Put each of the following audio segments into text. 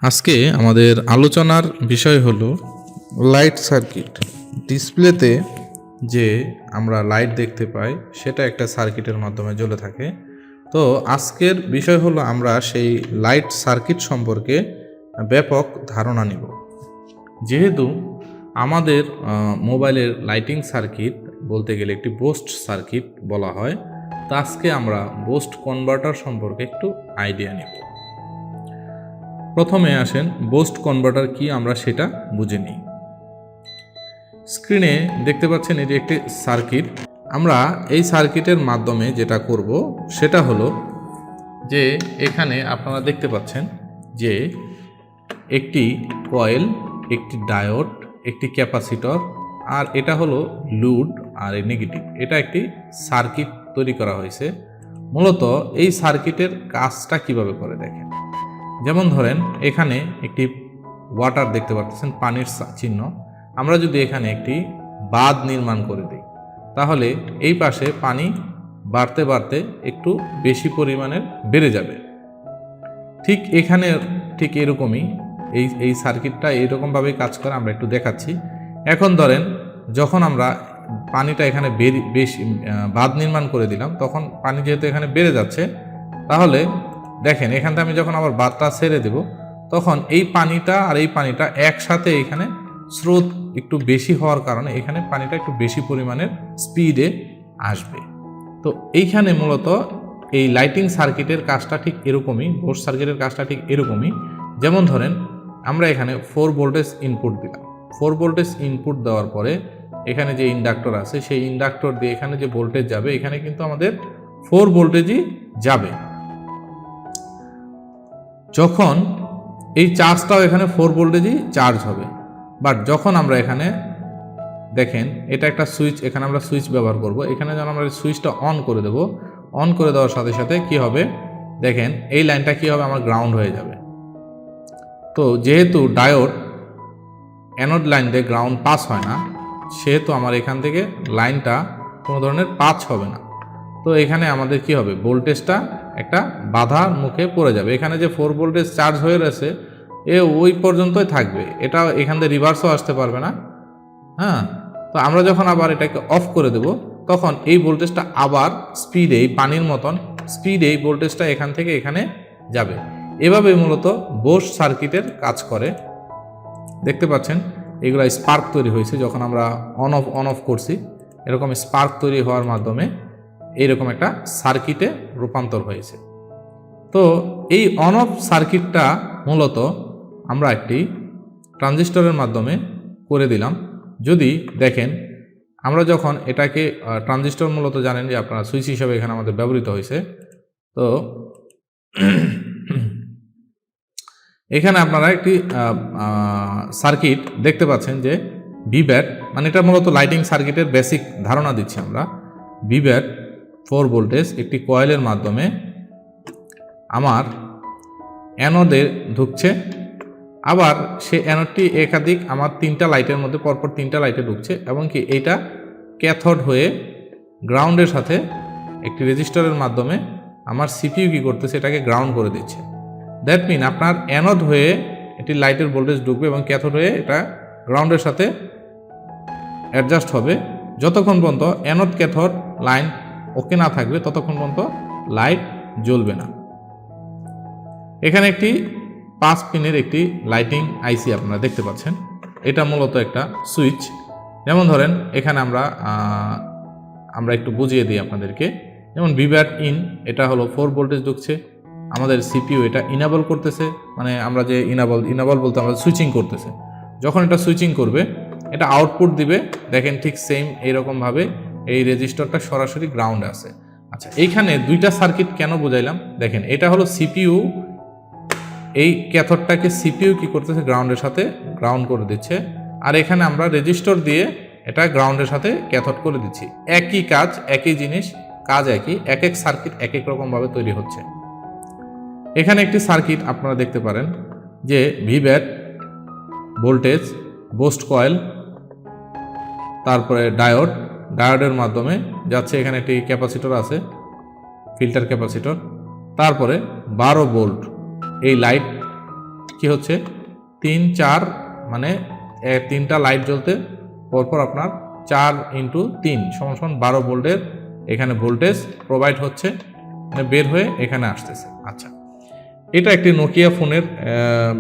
আজকে আমাদের আলোচনার বিষয় হলো লাইট সার্কিট। ডিসপ্লেতে যে আমরা লাইট দেখতে পাই সেটা একটা সার্কিটের মাধ্যমে জ্বলে থাকে। তো আজকের বিষয় হলো আমরা সেই লাইট সার্কিট সম্পর্কে ব্যাপক ধারণা নিব। যেহেতু আমাদের মোবাইলের লাইটিং সার্কিট বলতে গেলে একটি বুস্ট সার্কিট বলা হয়, তো আজকে আমরা বুস্ট কনভার্টার সম্পর্কে একটু আইডিয়া নেব। প্রথমে আসেন বুস্ট কনভার্টার কি আমরা সেটা বুঝে নিই। স্ক্রিনে দেখতে পাচ্ছেন এটি একটি সার্কিট। আমরা এই সার্কিটের মাধ্যমে যেটা করব সেটা হলো যে এখানে আপনারা দেখতে পাচ্ছেন যে একটি কয়েল, একটি ডায়োড, একটি ক্যাপাসিটর, আর এটা হলো লোড আর নেগেটিভ। এটা একটি সার্কিট তৈরি করা হয়েছে। মূলত এই সার্কিটের কাজটা কিভাবে করে দেখেন। যেমন ধরেন এখানে একটি ওয়াটার দেখতে পাচ্ছেন, পানির চিহ্ন। আমরা যদি এখানে একটি বাঁধ নির্মাণ করে দিই তাহলে এই পাশে পানি বাড়তে বাড়তে একটু বেশি পরিমাণের বেড়ে যাবে। ঠিক এখানে ঠিক এরকমই এই সার্কিটটা এইরকমভাবেই কাজ করে, আমরা একটু দেখাচ্ছি। এখন ধরেন যখন আমরা পানিটা এখানে বেশি বাঁধ নির্মাণ করে দিলাম, তখন পানি যেহেতু এখানে বেড়ে যাচ্ছে, তাহলে দেখেন এখান থেকে আমি যখন আবার বাঁধটা ছেড়ে দেব তখন এই পানিটা আর এই পানিটা একসাথে এখানে স্রোত একটু বেশি হওয়ার কারণে এখানে পানিটা একটু বেশি পরিমাণের স্পিডে আসবে। তো এইখানে মূলত এই লাইটিং সার্কিটের কাজটা ঠিক এরকমই, বুস্ট সার্কিটের কাজটা ঠিক এরকমই। যেমন ধরেন আমরা এখানে 4 ভোল্টেজ ইনপুট দিলাম। 4 ভোল্টেজ ইনপুট দেওয়ার পরে এখানে যে ইন্ডাক্টর আছে সেই ইন্ডাক্টর দিয়ে এখানে যে ভোল্টেজ যাবে এখানে কিন্তু আমাদের 4 ভোল্টেজই যাবে। যখন এই চার্জটাও এখানে 4 ভোল্টেজই চার্জ হবে। বাট যখন আমরা এখানে দেখেন এটা একটা সুইচ, এখানে আমরা সুইচ ব্যবহার করব। এখানে যখন আমরা সুইচটা অন করে দেব, অন করে দেওয়ার সাথে সাথে কি হবে দেখেন এই লাইনটা কি হবে, আমার গ্রাউন্ড হয়ে যাবে। তো যেহেতু ডায়োড অ্যানোড লাইন দিয়ে গ্রাউন্ড পাস হয় না, সেহেতু আমার এখান থেকে লাইনটা কোনো ধরনের পাস হবে না। তো এখানে আমাদের কি হবে, ভোল্টেজটা একটা বাধার মুখে পড়ে যাবে। এখানে যে 4 ভোল্টেজ চার্জ হয়ে রয়েছে ওই পর্যন্তই থাকবে, এটা এখান থেকে রিভার্সও আসতে পারবে না। হ্যাঁ, তো আমরা যখন আবার এটাকে অফ করে দেব তখন এই ভোল্টেজটা আবার স্পিডে, এই পানির মতন স্পিডে এই ভোল্টেজটা এখান থেকে এখানে যাবে। এভাবে মূলত বুস্ট সার্কিটের কাজ করে। দেখতে পাচ্ছেন এগুলো স্পার্ক তৈরি হয়েছে যখন আমরা অন অফ করছি, এরকম স্পার্ক তৈরি হওয়ার মাধ্যমে এইরকম একটা সার্কিটে রূপান্তর হয়েছে। তো এই অন অফ সার্কিটটা মূলত আমরা একটি ট্রানজিস্টরের মাধ্যমে করে দিলাম। যদি দেখেন আমরা যখন এটাকে ট্রানজিস্টর মূলত জানেন যে আপনারা সুইচ হিসাবে এখানে আমাদের ব্যবহৃত হয়েছে। তো এখানে আপনারা একটি সার্কিট দেখতে পাচ্ছেন যে ভিব্যাট, মানে এটা মূলত লাইটিং সার্কিটের বেসিক ধারণা দিচ্ছি আমরা। ভিব্যাট 4 ভোল্টেজ একটি কয়েলের মাধ্যমে আমার অ্যানোডে ঢুকছে, আবার সে অ্যানোডটি একাধিক আমার 3টা লাইটের মধ্যে পরপর 3টা লাইটে ঢুকছে, এবং কি এইটা ক্যাথোড হয়ে গ্রাউন্ডের সাথে একটি রেজিস্টরের মাধ্যমে আমার সিপিইউ কি করতেছে, এটাকে গ্রাউন্ড করে দিচ্ছে। দ্যাট মিন আপনার অ্যানোড হয়ে এটি লাইটের ভোল্টেজ ঢুকবে এবং ক্যাথোড হয়ে এটা গ্রাউন্ডের সাথে অ্যাডজাস্ট হবে। যতক্ষণ পর্যন্ত অ্যানোড ক্যাথোড লাইন ওকে না থাকবে ততক্ষণ পর্যন্ত লাইট জ্বলবে না। এখানে একটি 5 পিনের একটি লাইটিং আইসি আপনারা দেখতে পাচ্ছেন। এটা মূলত একটা সুইচ। যেমন ধরেন এখানে আমরা একটু বুঝিয়ে দিই আপনাদেরকে। যেমন ভিব্যাট ইন, এটা হলো 4 ভোল্টেজ ঢুকছে, আমাদের সিপিইউ এটা ইনেবল করতেছে, মানে আমরা যে ইনেবল বলতে আমরা সুইচিং করতেছে। যখন এটা সুইচিং করবে এটা আউটপুট দিবে, দেখেন ঠিক সেম এইরকমভাবে এই রেজিস্টরটা সরাসরি গ্রাউন্ডে আছে। আচ্ছা, এইখানে 2টা সার্কিট কেন বোঝাইলাম, দেখেন এটা হলো সিপিইউ, এই ক্যাথোডটাকে সিপিইউ কি করতেছে গ্রাউন্ডের সাথে গ্রাউন্ড করে দিচ্ছে, আর এখানে আমরা রেজিস্টর দিয়ে এটা গ্রাউন্ডের সাথে ক্যাথোড করে দিচ্ছি। একই কাজ, একই জিনিস, কাজ একই, এক এক সার্কিট এক এক রকমভাবে তৈরি হচ্ছে। এখানে একটি সার্কিট আপনারা দেখতে পারেন যে ভিব্যাট ভোল্টেজ, বুস্ট কয়েল, তারপরে ডায়োডের মাধ্যমে যাচ্ছে। এখানে একটি ক্যাপাসিটর আছে, ফিল্টার ক্যাপাসিটর, তারপরে 12 ভোল্ট এই লাইট কি হচ্ছে 3 4 মানে তিনটা লাইট জ্বলতে পরপর আপনার 4 × 3 = 12 ভোল্টের এখানে ভোল্টেজ প্রোভাইড হচ্ছে, মানে বের হয়ে এখানে আসতেছে। আচ্ছা, এটা একটি নোকিয়া ফোনের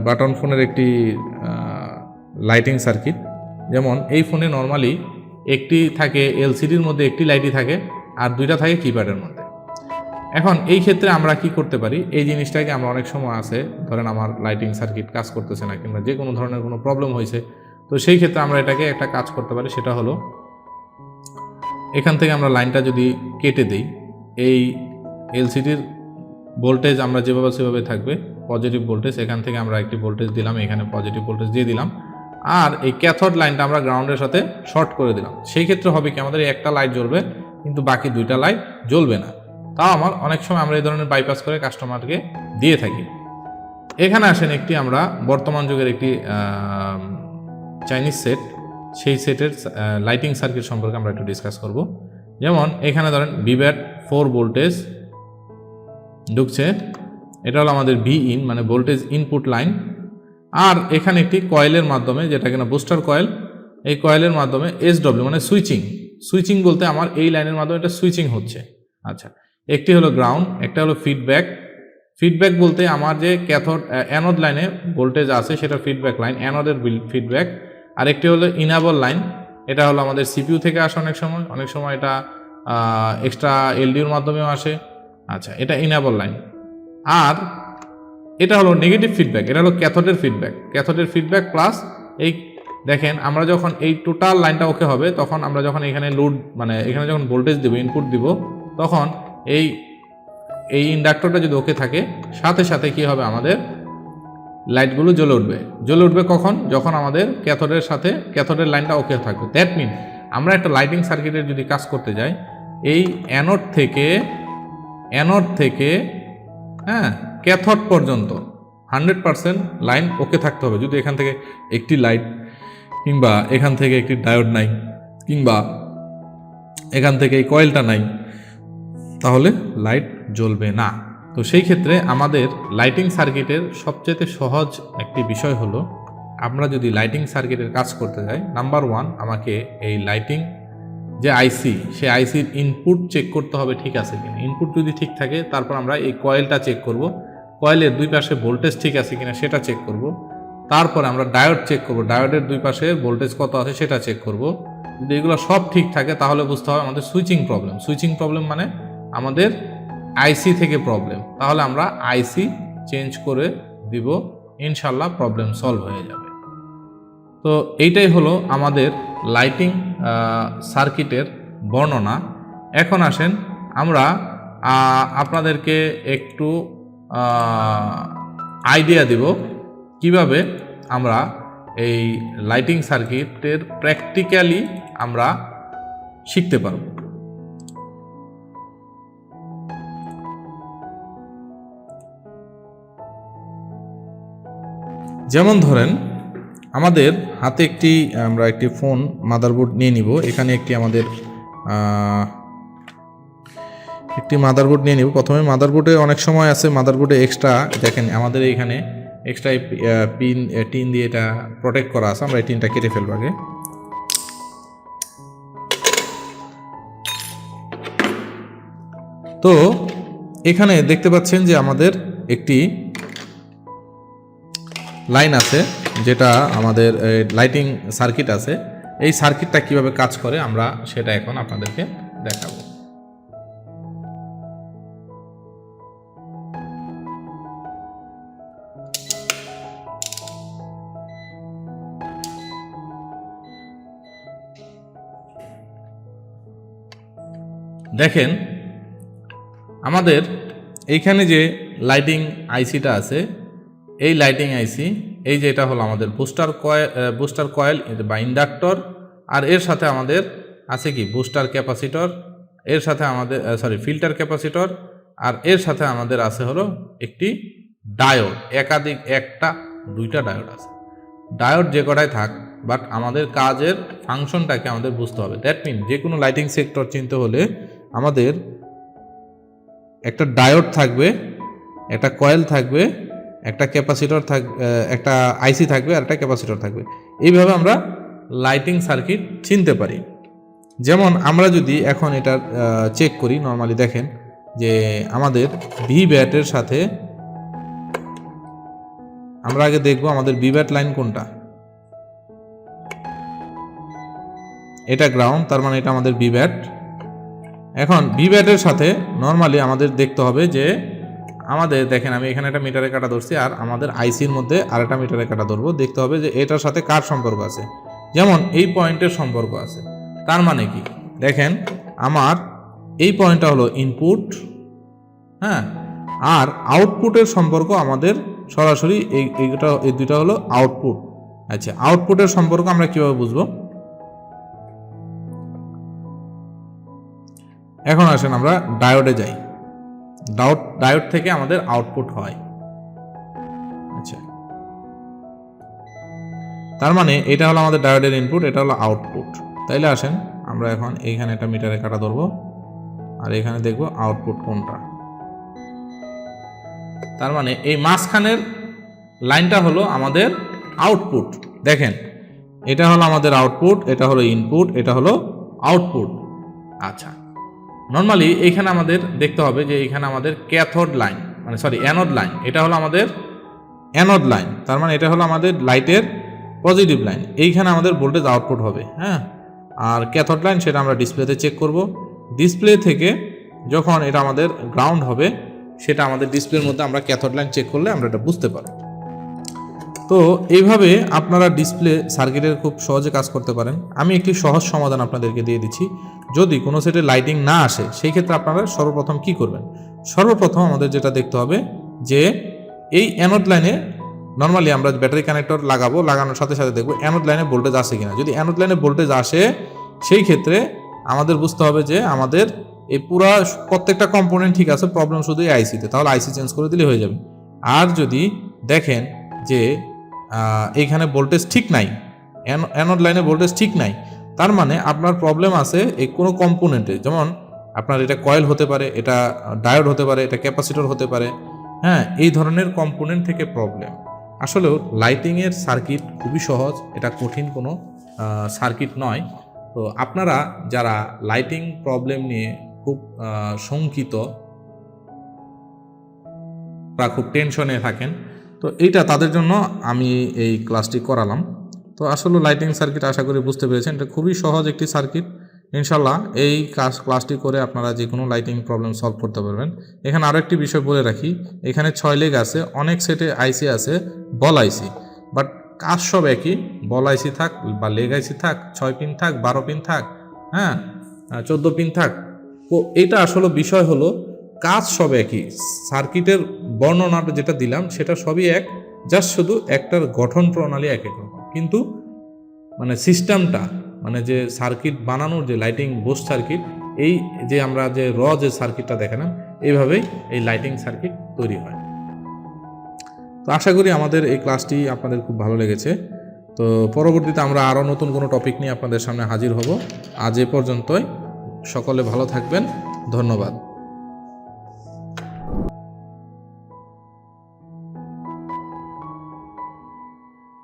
বাটন ফোনের একটি লাইটিং সার্কিট। যেমন এই ফোনে নর্মালি একটি থাকে এলসিডির মধ্যে, একটি লাইটই থাকে, আর দুইটা থাকে কিপ্যাডের মধ্যে। এখন এই ক্ষেত্রে আমরা কি করতে পারি, এই জিনিসটাকে আমরা অনেক সময় আছে, ধরেন আমার লাইটিং সার্কিট কাজ করতেছে না কিংবা যে কোনো ধরনের কোনো প্রবলেম হয়েছে, তো সেই ক্ষেত্রে আমরা এটাকে একটা কাজ করতে পারি, সেটা হলো এখান থেকে আমরা লাইনটা যদি কেটে দিই, এই এলসিডির ভোল্টেজ আমরা যেভাবে সেভাবে থাকবে পজিটিভ ভোল্টেজ, এখান থেকে আমরা একটি ভোল্টেজ দিলাম, এখানে পজিটিভ ভোল্টেজ দিয়ে দিলাম, আর এই ক্যাথোড লাইনটা আমরা গ্রাউন্ডের সাথে শর্ট করে দিলাম। সেই ক্ষেত্রে হবে কি, আমাদের একটা লাইট জ্বলবে কিন্তু বাকি দুইটা লাইট জ্বলবে না। তাও আমার অনেক সময় আমরা এই ধরনের বাইপাস করে কাস্টমারকে দিয়ে থাকি। এখানে আসেন একটি আমরা বর্তমান যুগের একটি চাইনিজ সেট, সেই সেটের লাইটিং সার্কিট সম্পর্কে আমরা একটু ডিসকাস করব। যেমন এখানে ধরেন ভিব্যাট 4 ভোল্টেজ ঢুকছে, এটা হলো আমাদের ভি ইন মানে ভোল্টেজ ইনপুট লাইন, আর এখানে একটি কয়েলের মাধ্যমে, যেটা কিনা বুস্টার কয়েল, এই কয়েলের মাধ্যমে এসডব্লিউ মানে সুইচিং বলতে আমার এই লাইনের মাধ্যমে এটা সুইচিং হচ্ছে। আচ্ছা, একটি হলো গ্রাউন্ড, একটা হলো ফিডব্যাক বলতে আমার যে ক্যাথোড অ্যানোড লাইনে ভোল্টেজ আছে সেটা ফিডব্যাক লাইন, অ্যানোডের ফিডব্যাক। আর একটি হলো ইনাবল লাইন, এটা হলো আমাদের সিপিইউ থেকে আসে অনেক সময় এটা এক্সট্রা এলডিওর মাধ্যমেও আসে। আচ্ছা, এটা ইনাবল লাইন। আর এটা হলো নেগেটিভ ফিডব্যাক, এটা হলো ক্যাথোডের ফিডব্যাক প্লাস এই দেখেন আমরা যখন এই টোটাল লাইনটা ওকে হবে, তখন আমরা যখন এখানে লোড মানে এখানে যখন ভোল্টেজ দিব, ইনপুট দিব, তখন এই ইন্ডাক্টরটা যদি ওকে থাকে, সাথে সাথে কি হবে, আমাদের লাইটগুলো জ্বলে উঠবে কখন, যখন আমাদের ক্যাথোডের লাইনটা ওকে থাকবে। দ্যাট মিন আমরা একটা লাইটিং সার্কিটের যদি কাজ করতে যাই, এই অ্যানোড থেকে হ্যাঁ ক্যাথোড পর্যন্ত 100% লাইন ওকে থাকতে হবে। যদি এখান থেকে একটি লাইট কিংবা এখান থেকে একটি ডায়োড নাই কিংবা এখান থেকে এই কয়েলটা নাই, তাহলে লাইট জ্বলবে না। তো সেই ক্ষেত্রে আমাদের লাইটিং সার্কিটের সবচেয়ে সহজ একটি বিষয় হলো, আমরা যদি লাইটিং সার্কিটের কাজ করতে যাই, নাম্বার 1 আমাকে এই লাইটিং যে আইসি, সেই আইসির ইনপুট চেক করতে হবে ঠিক আছে কিনা। ইনপুট যদি ঠিক থাকে, তারপর আমরা এই কয়েলটা চেক করব, কয়েলের দুই পাশে ভোল্টেজ ঠিক আছে কিনা সেটা চেক করব। তারপরে আমরা ডায়োড চেক করব, ডায়োডের দুই পাশে ভোল্টেজ কত আছে সেটা চেক করব। যদি এগুলো সব ঠিক থাকে, তাহলে বুঝতে হবে আমাদের সুইচিং প্রবলেম মানে আমাদের আইসি থেকে প্রবলেম। তাহলে আমরা আইসি চেঞ্জ করে দিব, ইনশাল্লাহ প্রবলেম সলভ হয়ে যাবে। তো এইটাই হলো আমাদের লাইটিং সার্কিটের বর্ণনা। এখন আসেন আমরা আপনাদেরকে একটু আইডিয়া দিব কিভাবে আমরা এই লাইটিং সার্কিটের প্র্যাকটিক্যালি আমরা শিখতে পারব। যেমন ধরেন আমাদের হাতে আমরা একটি ফোন মাদারবোর্ড নিয়ে নিব। এখানে আমাদের একটি মাদারবোর্ড নিয়ে নিব। প্রথমে মাদারবোর্ডে অনেক সময় আছে, মাদারবোর্ডে এক্সট্রা দেখেন আমাদের এখানে এক্সট্রা টিন দিয়ে এটা প্রোটেক্ট করা আছে। আমরা এই টিনটা কেটে ফেলব আগে। তো এখানে দেখতে পাচ্ছেন যে আমাদের একটি লাইন আছে, যেটা আমাদের লাইটিং সার্কিট আছে। এই সার্কিটটা কিভাবে কাজ করে আমরা সেটা এখন আপনাদেরকে দেখাবো। দেখেন আমাদের এইখানে যে লাইটিং আইসিটা আছে, এই লাইটিং আইসি, এই যে এটা হলো আমাদের বুস্টার কয়েল বা ইন্ডাক্টর, আর এর সাথে আমাদের আছে কি বুস্টার ক্যাপাসিটর, এর সাথে আমাদের ফিল্টার ক্যাপাসিটর, আর এর সাথে আমাদের আছে হলো একটি ডায়োড, দুইটা ডায়োড আছে। ডায়োড যে কটাই থাক, বাট আমাদের কাজের ফাংশনটাকে আমাদের বুঝতে হবে। দ্যাট মিন যে কোনো লাইটিং সেক্টর চিনতে হলে আমাদের একটা ডায়োড থাকবে, একটা কয়েল থাকবে, একটা ক্যাপাসিটর একটা আইসি থাকবে আর একটা ক্যাপাসিটর থাকবে। এইভাবে আমরা লাইটিং সার্কিট চিনতে পারি। যেমন আমরা যদি এখন এটা চেক করি, নর্মালি দেখেন যে আমাদের ভি ব্যাটের সাথে আমরা আগে দেখব আমাদের ভি ব্যাট লাইন কোনটা। এটা গ্রাউন্ড, তার মানে এটা আমাদের ভি ব্যাট। এখন ভি ব্যাটের সাথে নর্মালি আমাদের দেখতে হবে যে আমাদের দেখেন আমি এখানে একটা মিটারে কাটা ধরছি আর আমাদের আইসির মধ্যে আরেকটা মিটারে কাটা ধরবো, দেখতে হবে যে এটার সাথে কার সম্পর্ক আছে। যেমন এই পয়েন্টের সম্পর্ক আছে, তার মানে কি দেখেন আমার এই পয়েন্টটা হলো ইনপুট, হ্যাঁ, আর আউটপুটের সম্পর্ক আমাদের সরাসরি এই দুইটা হলো আউটপুট। আচ্ছা, আউটপুটের সম্পর্ক আমরা কিভাবে বুঝবো? এখন আসেন আমরা ডায়োডে যাই। ডায়োড থেকে আমাদের আউটপুট হয়। আচ্ছা, তার মানে এটা হলো আমাদের ডায়োডের ইনপুট, এটা হলো আউটপুট। তাইলে আসেন আমরা এখন এইখানে একটা মিটারে কাটা ধরবো আর এখানে দেখবো আউটপুট কোনটা। তার মানে এই মাঝখানের লাইনটা হলো আমাদের আউটপুট। দেখেন এটা হলো আমাদের আউটপুট, এটা হলো ইনপুট, এটা হলো আউটপুট। আচ্ছা, নর্মালি এইখানে আমাদের দেখতে হবে যে এইখানে আমাদের ক্যাথোড লাইন, মানে সরি অ্যানোড লাইন, এটা হলো আমাদের অ্যানোড লাইন। তার মানে এটা হলো আমাদের লাইটের পজিটিভ লাইন। এইখানে আমাদের ভোল্টেজ আউটপুট হবে, হ্যাঁ। আর ক্যাথোড লাইন সেটা আমরা ডিসপ্লেতে চেক করব। ডিসপ্লে থেকে যখন এটা আমাদের গ্রাউন্ড হবে সেটা আমাদের ডিসপ্লের মধ্যে আমরা ক্যাথোড লাইন চেক করলে আমরা এটা বুঝতে পারব। তো এইভাবে আপনারা ডিসপ্লে সার্কিটের খুব সহজে কাজ করতে পারেন। আমি একটি সহজ সমাধান আপনাদেরকে দিয়ে দিচ্ছি। যদি কোনো সেটে লাইটিং না আসে সেই ক্ষেত্রে আপনারা সর্বপ্রথম কি করবেন? সর্বপ্রথম আমাদের যেটা দেখতে হবে যে এই অ্যানোড লাইনে নর্মালি আমরা ব্যাটারি কানেক্টর লাগানোর সাথে সাথে দেখব অ্যানোড লাইনে ভোল্টেজ আসে কিনা। যদি অ্যানোড লাইনে ভোল্টেজ আসে সেই ক্ষেত্রে আমাদের বুঝতে হবে যে আমাদের এই পুরা প্রত্যেকটা কম্পোনেন্ট ঠিক আছে, প্রবলেম শুধু এই আইসিতে, তাহলে আইসি চেঞ্জ করে দিলে হয়ে যাবে। আর যদি দেখেন যে এইখানে ভোল্টেজ ঠিক নাই, অ্যানোড লাইনে ভোল্টেজ ঠিক নাই, তার মানে আপনার প্রবলেম আছে এই কোনো কম্পোনেন্টে। যেমন আপনার এটা কয়েল হতে পারে, এটা ডায়োড হতে পারে, এটা ক্যাপাসিটর হতে পারে, হ্যাঁ, এই ধরনের কম্পোনেন্ট থেকে প্রবলেম। আসলেও লাইটিংয়ের সার্কিট খুবই সহজ, এটা কঠিন কোনো সার্কিট নয়। তো আপনারা যারা লাইটিং প্রবলেম নিয়ে খুব শঙ্কিত বা খুব টেনশনে থাকেন, তো এইটা তাদের জন্য আমি এই ক্লাসটি করালাম। তো আসলে লাইটিং সার্কিট আশা করি বুঝতে পেরেছেন, এটা খুবই সহজ একটি সার্কিট। ইনশাল্লাহ এই ক্লাসটি করে আপনারা যে কোনো লাইটিং প্রবলেম সলভ করতে পারবেন। এখানে আরও একটি বিষয় বলে রাখি, এখানে 6 লেগ আছে, অনেক সেটে আইসি আছে বল আইসি, বাট কাজ সব একই। বল আইসি থাক বা লেগ আইসি থাক, 6 পিন থাক, 12 পিন থাক, হ্যাঁ, 14 পিন থাক, তো এটা আসলে বিষয় হলো কাজ সব একই। সার্কিটের বর্ণনাটা যেটা দিলাম সেটা সবই এক, জাস্ট শুধু একটার গঠন প্রণালী এক এক রকম, কিন্তু মানে সিস্টেমটা, মানে যে সার্কিট বানানোর যে লাইটিং বোস্ট সার্কিট, এই যে আমরা যে যে সার্কিটটা দেখালাম, এইভাবেই এই লাইটিং সার্কিট তৈরি হয়। তো আশা করি আমাদের এই ক্লাসটি আপনাদের খুব ভালো লেগেছে। তো পরবর্তীতে আমরা আরও নতুন কোনো টপিক নিয়ে আপনাদের সামনে হাজির হব। আজ এ পর্যন্তই, সকলে ভালো থাকবেন, ধন্যবাদ।